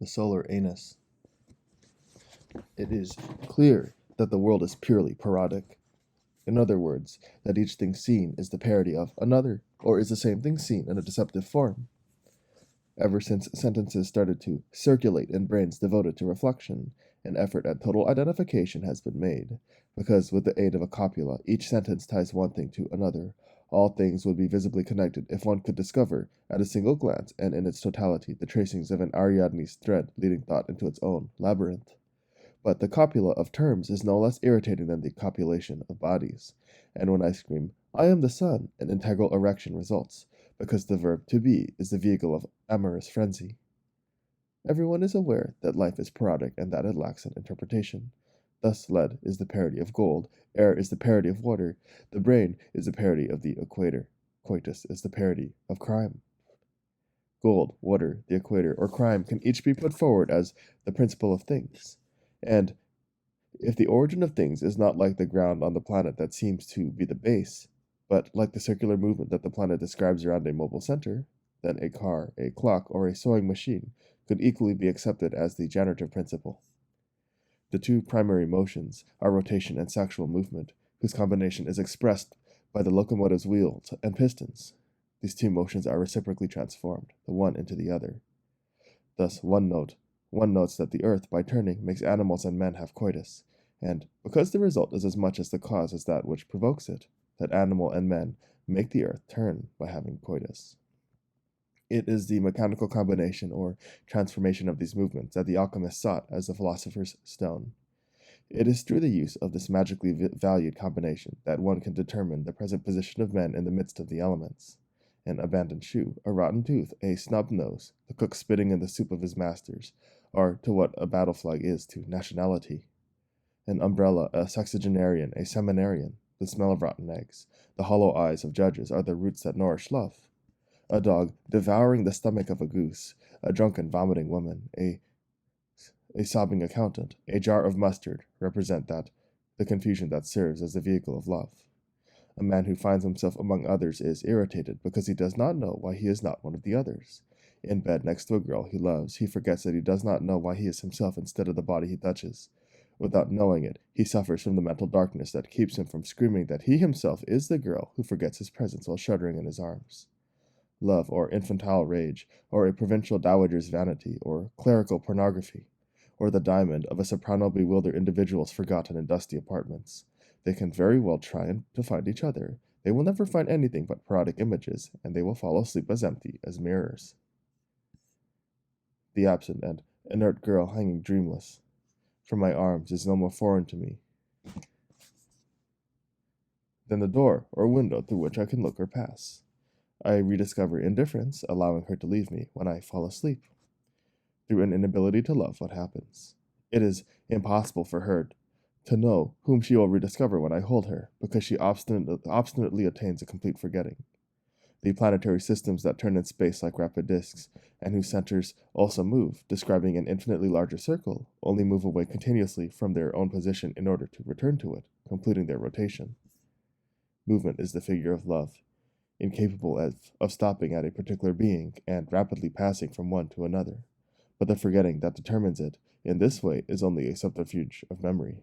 The solar anus. It is clear that the world is purely parodic. In other words, that each thing seen is the parody of another, or is the same thing seen in a deceptive form. Ever since sentences started to circulate in brains devoted to reflection, an effort at total identification has been made, because with the aid of a copula, each sentence ties one thing to another. All things would be visibly connected if one could discover, at a single glance and in its totality, the tracings of an Ariadne's thread leading thought into its own labyrinth. But the copula of terms is no less irritating than the copulation of bodies. And when I scream, "I am the sun," an integral erection results, because the verb to be is the vehicle of amorous frenzy. Everyone is aware that life is parodic and that it lacks an interpretation. Thus lead is the parody of gold, air is the parody of water, the brain is the parody of the equator, coitus is the parody of crime. Gold, water, the equator, or crime can each be put forward as the principle of things. And if the origin of things is not like the ground on the planet that seems to be the base, but like the circular movement that the planet describes around a mobile center, then a car, a clock, or a sewing machine could equally be accepted as the generative principle. The two primary motions are rotation and sexual movement, whose combination is expressed by the locomotive's wheels and pistons. These two motions are reciprocally transformed, the one into the other. Thus, one notes that the earth, by turning, makes animals and men have coitus, and, because the result is as much as the cause as that which provokes it, that animal and men make the earth turn by having coitus. It is the mechanical combination or transformation of these movements that the alchemist sought as the philosopher's stone. It is through the use of this magically valued combination that one can determine the present position of men in the midst of the elements. An abandoned shoe, a rotten tooth, a snub nose, the cook spitting in the soup of his masters, are to what a battle flag is to nationality. An umbrella, a sexagenarian, a seminarian, the smell of rotten eggs, the hollow eyes of judges are the roots that nourish love. A dog devouring the stomach of a goose, a drunken vomiting woman, a sobbing accountant, a jar of mustard represent the confusion that serves as the vehicle of love. A man who finds himself among others is irritated because he does not know why he is not one of the others. In bed next to a girl he loves, he forgets that he does not know why he is himself instead of the body he touches. Without knowing it, he suffers from the mental darkness that keeps him from screaming that he himself is the girl who forgets his presence while shuddering in his arms. Love, or infantile rage, or a provincial dowager's vanity, or clerical pornography, or the diamond of a soprano-bewildered individual's forgotten in dusty apartments. They can very well try to find each other. They will never find anything but parodic images, and they will fall asleep as empty as mirrors. The absent and inert girl hanging dreamless from my arms is no more foreign to me than the door or window through which I can look or pass. I rediscover indifference, allowing her to leave me when I fall asleep. Through an inability to love, what happens? It is impossible for her to know whom she will rediscover when I hold her, because she obstinately attains a complete forgetting. The planetary systems that turn in space like rapid disks, and whose centers also move, describing an infinitely larger circle, only move away continuously from their own position in order to return to it, completing their rotation. Movement is the figure of love, incapable of stopping at a particular being and rapidly passing from one to another. But the forgetting that determines it in this way is only a subterfuge of memory.